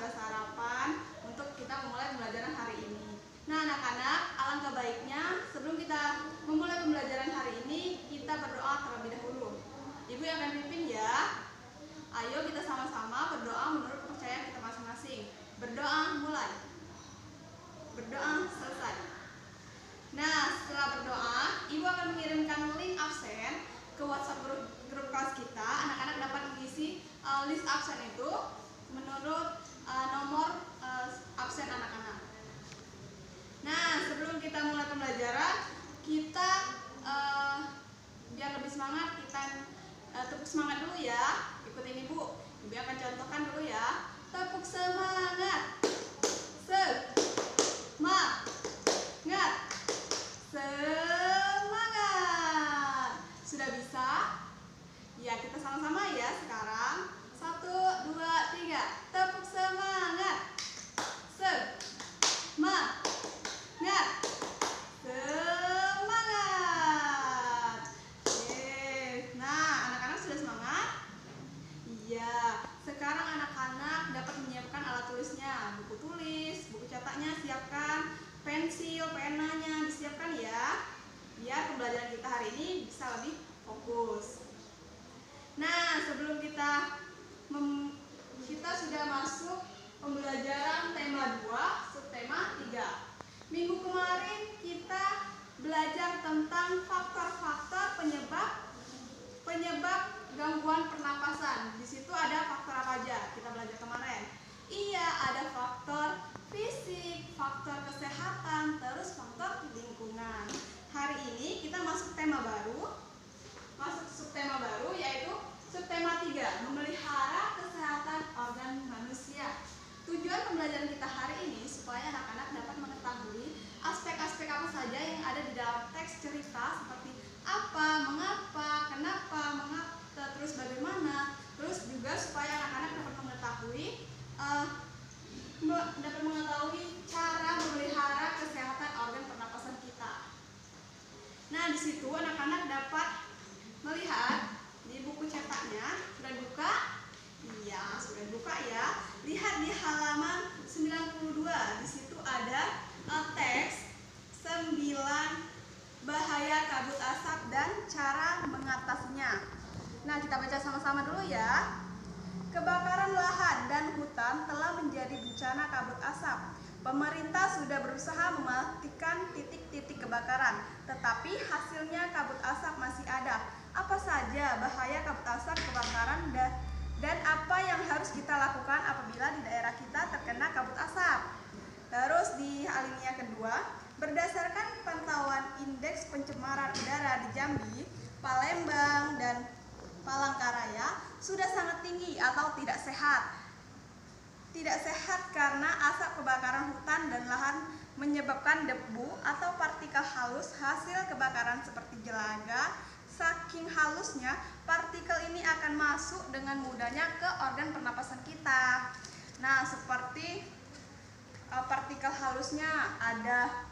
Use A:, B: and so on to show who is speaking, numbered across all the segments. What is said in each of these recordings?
A: segala sarapan untuk kita memulai pembelajaran hari ini. Nah anak-anak, alangkah baiknya sebelum kita memulai pembelajaran hari ini, kita berdoa terlebih dahulu. Ibu yang akan pimpin ya. Ayo kita sama-sama berdoa menurut kepercayaan kita masing-masing. Berdoa mulai. Berdoa selesai. Nah setelah berdoa, Ibu akan mengirimkan link absen ke WhatsApp grup kelas kita. Anak-anak dapat mengisi list absen itu menurut nomor absen anak-anak. Nah sebelum kita mulai pembelajaran, kita biar lebih semangat, kita tepuk semangat dulu ya. Ikutin Ibu. Ibu akan contohkan dulu ya. Tepuk semangat. Semangat. Semangat. Sudah bisa? Ya, kita sama-sama ya sekarang. 1, 2, 3. Tepuk semangat. Semangat. Semangat. Oke. Nah, anak-anak sudah semangat? Iya. Sekarang anak-anak dapat menyiapkan alat tulisnya. Buku tulis, buku cetaknya siapkan, pensil, penanya disiapkan ya. Biar pembelajaran kita hari ini bisa lebih fokus. Nah, sebelum kita sudah masuk pembelajaran tema 2, subtema 3. Minggu kemarin kita belajar tentang faktor-faktor penyebab gangguan pernapasan. Di situ ada faktor apa aja? Kita belajar kemarin. Iya, ada faktor fisik, faktor kesehatan, terus faktor lingkungan. Hari ini kita masuk tema baru. Masuk subtema baru yaitu subtema 3, memelihara kesehatan organ manusia. Tujuan pembelajaran kita hari ini supaya anak-anak dapat mengetahui aspek-aspek apa saja yang ada di dalam teks cerita, seperti apa, mengapa, kenapa, terus bagaimana. Terus juga supaya anak-anak dapat mengetahui cara memelihara kesehatan organ pernapasan kita. Nah, di situ anak-anak dapat melihat di buku cetaknya. Sudah buka? Iya, sudah buka ya. Lihat di halaman 92. Di situ ada teks 9 bahaya kabut asap dan cara mengatasinya. Nah, kita baca sama-sama dulu ya. Kebakaran lahan dan hutan telah menjadi bencana kabut asap. Pemerintah sudah berusaha mematikan titik-titik kebakaran, tetapi hasilnya kabut asap masih ada. Apa saja bahaya kabut asap kebakaran dan apa yang harus kita lakukan apabila di daerah kita terkena kabut asap? Terus di alinea kedua, berdasarkan pantauan indeks pencemaran udara di Jambi, Palembang, dan Palangkaraya sudah sangat tinggi atau tidak sehat. Tidak sehat karena asap kebakaran hutan dan lahan menyebabkan debu atau partikel halus hasil kebakaran seperti jelaga. Saking halusnya, partikel ini akan masuk dengan mudahnya ke organ pernapasan kita. Nah, seperti partikel halusnya ada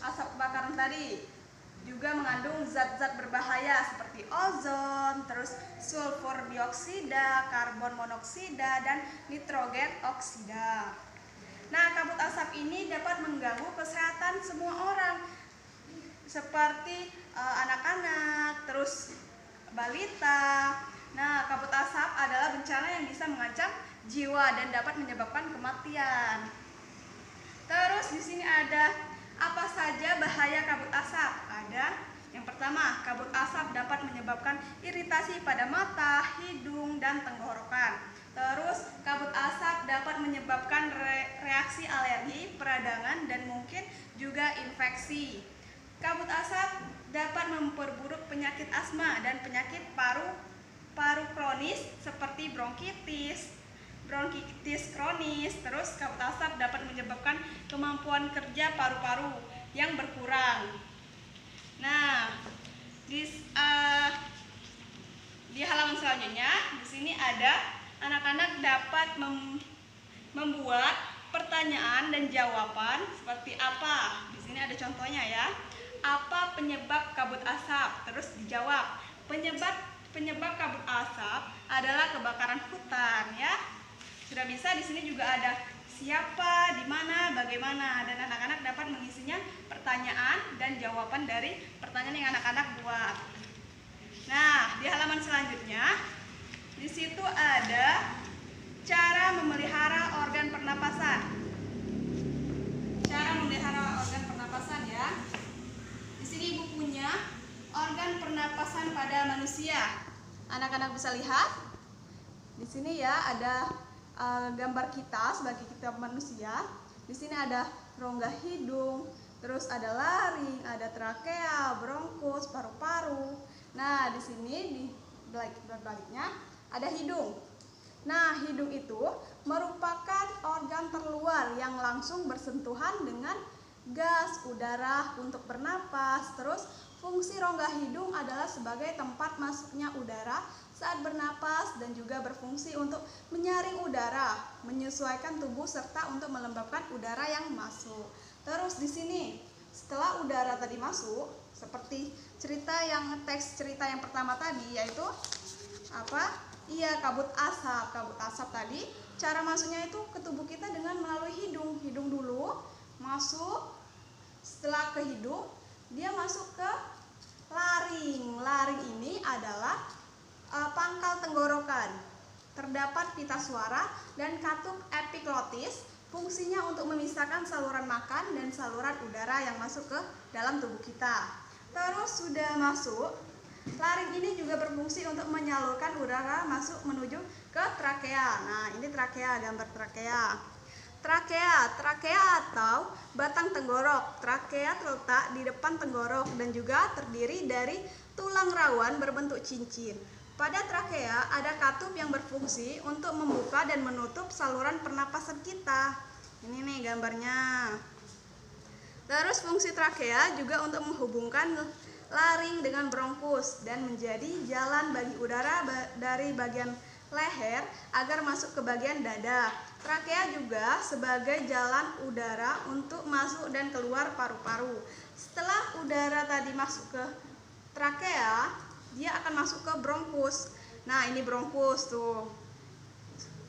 A: asap kebakaran tadi, juga mengandung zat-zat berbahaya seperti ozon, terus sulfur dioksida, karbon monoksida, dan nitrogen oksida. Nah, kabut asap ini dapat mengganggu kesehatan semua orang, seperti anak-anak, terus balita. Nah, kabut asap adalah bencana yang bisa mengancam jiwa dan dapat menyebabkan kematian. Terus di sini ada apa saja bahaya kabut asap? Ada yang pertama, kabut asap dapat menyebabkan iritasi pada mata, hidung, dan tenggorokan. Terus kabut asap dapat menyebabkan reaksi alergi, peradangan, dan mungkin juga infeksi. Kabut asap dapat memperburuk penyakit asma dan penyakit paru kronis seperti bronkitis kronis. Terus kabut asap dapat menyebabkan kemampuan kerja paru-paru yang berkurang. Nah, di halaman selanjutnya di sini ada anak-anak dapat membuat pertanyaan dan jawaban seperti apa. Di sini ada contohnya ya. Apa penyebab kabut asap? Terus dijawab. Penyebab kabut asap adalah kebakaran hutan ya. Sudah bisa, di sini juga ada siapa, di mana, bagaimana, dan anak-anak dapat mengisinya pertanyaan dan jawaban dari pertanyaan yang anak-anak buat. Nah, di halaman selanjutnya, di situ ada cara memelihara organ pernapasan. Cara memelihara organ pernapasan ya. Di sini bukunya organ pernapasan pada manusia. Anak-anak bisa lihat. Di sini ya ada gambar kita sebagai kita manusia. Di sini ada rongga hidung, terus ada laring, ada trakea, bronkus, paru-paru. Nah, di sini di baliknya ada hidung. Nah, hidung itu merupakan organ terluar yang langsung bersentuhan dengan gas udara untuk bernapas. Terus fungsi rongga hidung adalah sebagai tempat masuknya udara saat bernapas dan juga berfungsi untuk menyaring udara, menyesuaikan tubuh serta untuk melembabkan udara yang masuk. Terus di sini setelah udara tadi masuk, seperti teks cerita yang pertama tadi, yaitu apa? Iya, kabut asap. Kabut asap tadi cara masuknya itu ke tubuh kita dengan melalui hidung. Hidung dulu masuk, setelah ke hidung dia masuk ke laring. Laring ini adalah pangkal tenggorokan. Terdapat pita suara dan katup epiglotis. Fungsinya untuk memisahkan saluran makan dan saluran udara yang masuk ke dalam tubuh kita. Terus sudah masuk, laring ini juga berfungsi untuk menyalurkan udara masuk menuju ke trakea. Nah, ini trakea, gambar trakea. Trakea atau batang tenggorok. Trakea terletak di depan tenggorok dan juga terdiri dari tulang rawan berbentuk cincin. Pada trakea ada katup yang berfungsi untuk membuka dan menutup saluran pernapasan kita. Ini nih gambarnya. Terus fungsi trakea juga untuk menghubungkan laring dengan bronkus dan menjadi jalan bagi udara dari bagian leher agar masuk ke bagian dada. Trakea juga sebagai jalan udara untuk masuk dan keluar paru-paru. Setelah udara tadi masuk ke trakea, dia akan masuk ke bronkus. Nah, ini bronkus tuh.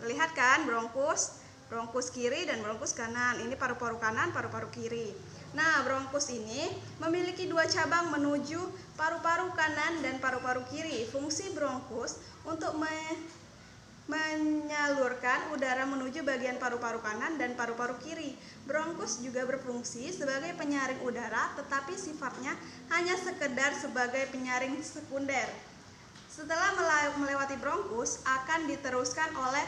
A: Lihat kan bronkus? Bronkus kiri dan bronkus kanan. Ini paru-paru kanan, paru-paru kiri. Nah, bronkus ini memiliki dua cabang menuju paru-paru kanan dan paru-paru kiri. Fungsi bronkus untuk menyalurkan udara menuju bagian paru-paru kanan dan paru-paru kiri. Bronkus juga berfungsi sebagai penyaring udara, tetapi sifatnya hanya sekedar sebagai penyaring sekunder. Setelah melewati bronkus, akan diteruskan oleh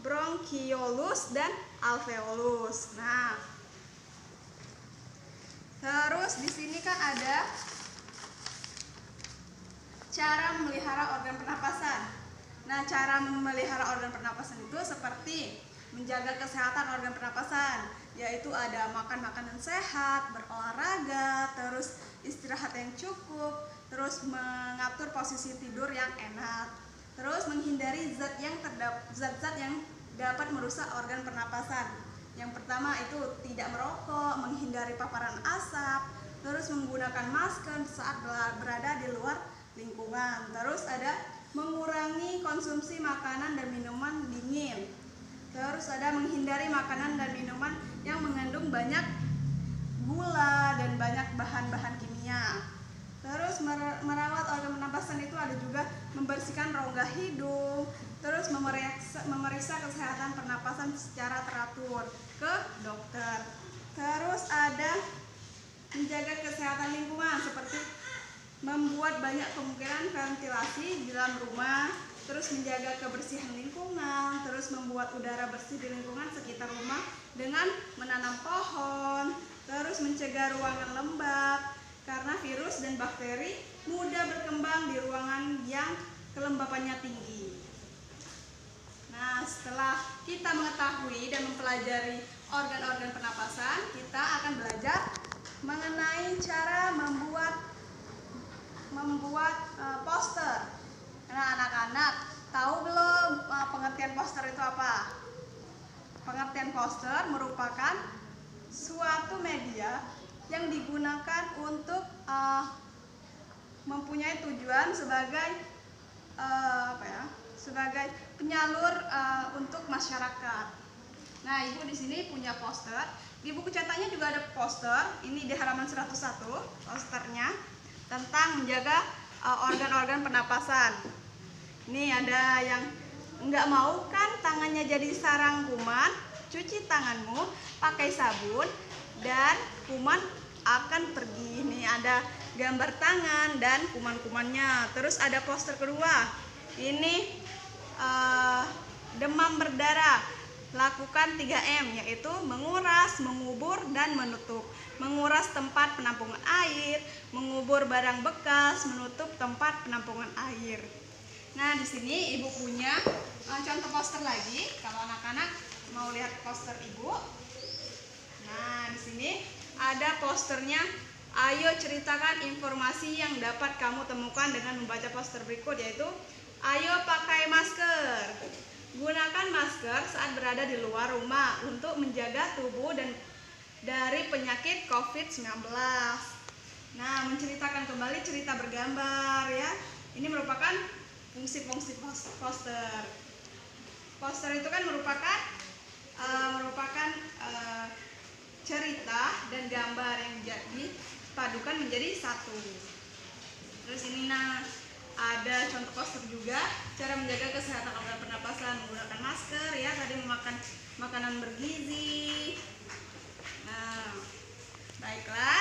A: bronkiolus dan alveolus. Nah, terus di sini kan ada cara memelihara organ pernapasan. Nah, cara memelihara organ pernapasan itu seperti menjaga kesehatan organ pernapasan, yaitu ada makan makanan sehat, berolahraga, terus istirahat yang cukup, terus mengatur posisi tidur yang enak, terus menghindari zat-zat yang dapat merusak organ pernapasan. Yang pertama itu tidak merokok, menghindari paparan asap, terus menggunakan masker saat berada di luar lingkungan. Terus ada mengurangi konsumsi makanan dan minuman dingin. Terus ada menghindari makanan dan minuman yang mengandung banyak gula dan banyak bahan-bahan kimia. Terus merawat organ pernapasan itu ada juga membersihkan rongga hidung, terus memeriksa kesehatan pernapasan secara teratur ke dokter. Terus ada menjaga kesehatan lingkungan seperti membuat banyak kemungkinan ventilasi di dalam rumah, terus menjaga kebersihan lingkungan, terus membuat udara bersih di lingkungan sekitar rumah dengan menanam pohon, terus mencegah ruangan lembab karena virus dan bakteri mudah berkembang di ruangan yang kelembapannya tinggi. Nah, setelah kita mengetahui dan mempelajari organ-organ pernapasan, kita akan belajar mengenai cara membuat poster. Nah, anak-anak tahu belum pengertian poster itu apa? Pengertian poster merupakan suatu media yang digunakan untuk mempunyai tujuan sebagai sebagai penyalur untuk masyarakat. Nah, Ibu di sini punya poster. Di buku cetaknya juga ada poster. Ini di halaman 101 posternya tentang menjaga organ-organ pernapasan. Ini ada yang nggak mau kan tangannya jadi sarang kuman, cuci tanganmu pakai sabun dan kuman akan pergi. Ini ada gambar tangan dan kuman-kumannya. Terus ada poster kedua. Ini demam berdarah. Lakukan 3M, yaitu menguras, mengubur, dan menutup. Menguras tempat penampungan air, mengubur barang bekas, menutup tempat penampungan air. Nah, di sini Ibu punya contoh poster lagi. Kalau anak-anak mau lihat poster Ibu. Nah, di sini ada posternya. Ayo ceritakan informasi yang dapat kamu temukan dengan membaca poster berikut, yaitu ayo pakai masker. Gunakan masker saat berada di luar rumah untuk menjaga tubuh dan dari penyakit COVID-19. Nah, menceritakan kembali cerita bergambar ya. Ini merupakan fungsi-fungsi poster. Poster itu kan merupakan cerita dan gambar yang dipadukan menjadi satu. Terus ini ada contoh poster juga, cara menjaga kesehatan organ pernapasan, menggunakan masker ya, tadi memakan makanan bergizi. Nah, baiklah.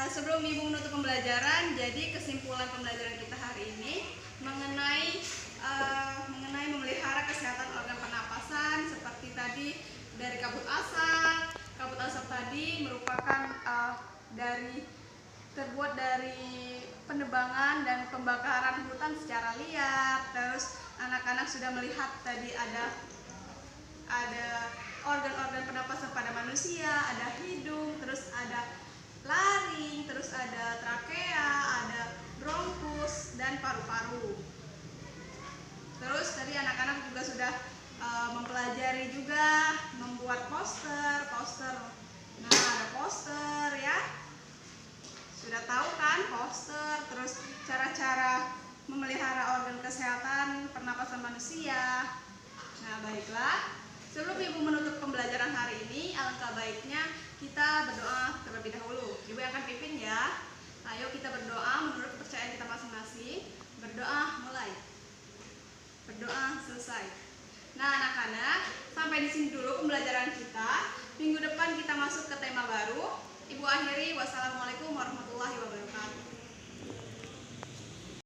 A: Sebelum Ibu menutup pembelajaran, jadi kesimpulan pembelajaran kita hari ini mengenai memelihara kesehatan organ pernapasan seperti tadi dari kabut asap. Kabut asap tadi merupakan terbuat dari penebangan dan pembakaran hutan secara liar. Terus anak-anak sudah melihat tadi ada organ-organ pernapasan pada manusia, ada hidung, terus ada laring, terus ada trakea, ada bronkus dan paru-paru. Terus tadi anak-anak juga sudah mempelajari juga membuat poster. Nah, ada poster ya. Sudah tahu kan poster, terus cara-cara memelihara organ kesehatan pernapasan manusia. Nah, baiklah. Sebelum Ibu menutup pembelajaran hari ini, alangkah baiknya kita berdoa terlebih dahulu. Ibu yang akan pimpin ya. Ayo kita berdoa menurut kepercayaan kita masing-masing. Berdoa mulai. Berdoa selesai. Nah, anak-anak, sampai di sini dulu pembelajaran kita. Minggu depan kita masuk ke tema baru. Ibu akhiri, wassalamualaikum.